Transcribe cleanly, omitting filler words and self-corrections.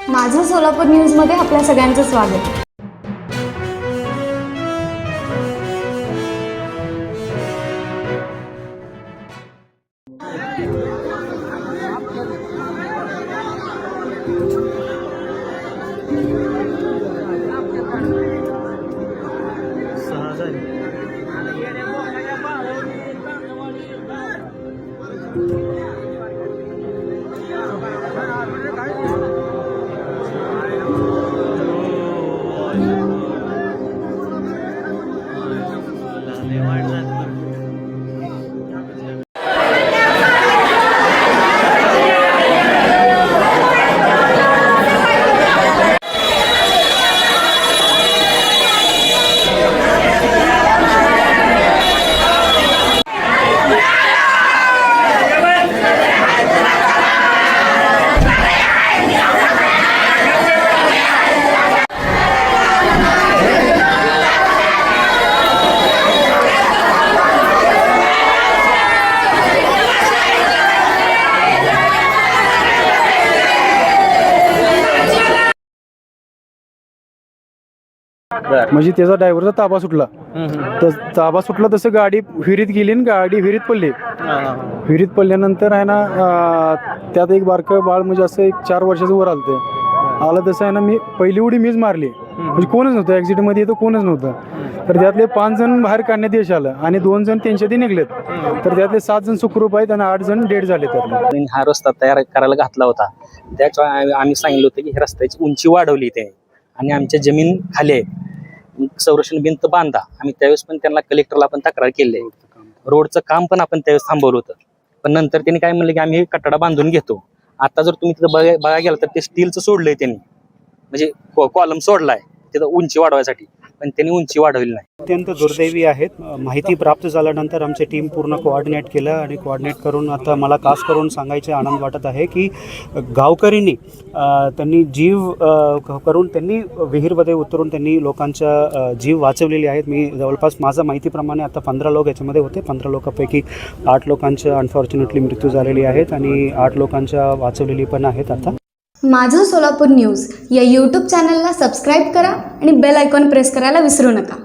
माझं सोलापूर न्यूजमध्ये आपल्या सगळ्यांचं स्वागत. म्हणजे त्याचा ड्रायव्हरचा ताबा सुटला. तर ताबा सुटला तसं गाडी विहिरीत गेली आणि गाडी विहिरीत पडली. विहिरीत पडल्यानंतर आहे ना त्यात एक बारकं बाळ म्हणजे असं एक 4 वर्षाचं वर आलं तसं आहे ना मी पहिली उडी मीच मारली. म्हणजे कोणच नव्हतं ॲक्सिडेंटमध्ये, तर कोणच नव्हतं. तर त्यातले 5 जण बाहेर काढण्यात यश आलं आणि 2 जण त्यांच्या ते निघलेत. तर त्यातले 7 जण सुखरूप आहेत आणि 8 जण डेड झाले. त्यातले हा रस्ता तयार करायला घातला होता, त्याच्या आम्ही सांगितलं होतं की ह्या रस्त्याची उंची वाढवली त्याने आणि आमच्या जमीन खाली आहे, संरक्षण भिंत बांधा. आम्ही त्यावेळेस पण त्यांना कलेक्टरला पण तक्रार केली आहे. रोडचं काम पण आपण त्यावेळेस थांबवलं होतं, पण नंतर त्यांनी काय म्हणलं की आम्ही कट्टाडा बांधून घेतो. आता जर तुम्ही तिथं बघा गेला तर ते स्टीलचं सोडलंय त्यांनी, म्हणजे कॉलम सोडलाय तिथं उंची वाढवायसाठी, पण त्यांनी उंची वाढवली नाही. अत्यंत दुर्दैवी आहेत. माहिती प्राप्त झाल्यानंतर आमची टीम पूर्ण कोऑर्डिनेट केलं आणि कोऑर्डिनेट करून आता मला खास करून सांगायचे आनंद वाटत आहे की गावकऱ्यांनी त्यांनी जीव करून त्यांनी विहीरमध्ये उतरून त्यांनी लोकांचा जीव वाचवलेले आहेत. मी जवळपास माझ्या माहितीप्रमाणे आता 15 लोक याच्यामध्ये होते. 15 लोकांपैकी 8 लोकांच्या अनफॉर्च्युनेटली मृत्यू झालेली आहेत आणि 8 लोकांच्या वाचवलेली पण आहेत. आता माझं सोलापूर न्यूज या यूट्यूब चॅनलला सबस्क्राईब करा आणि बेल आयकॉन प्रेस करायला विसरू नका.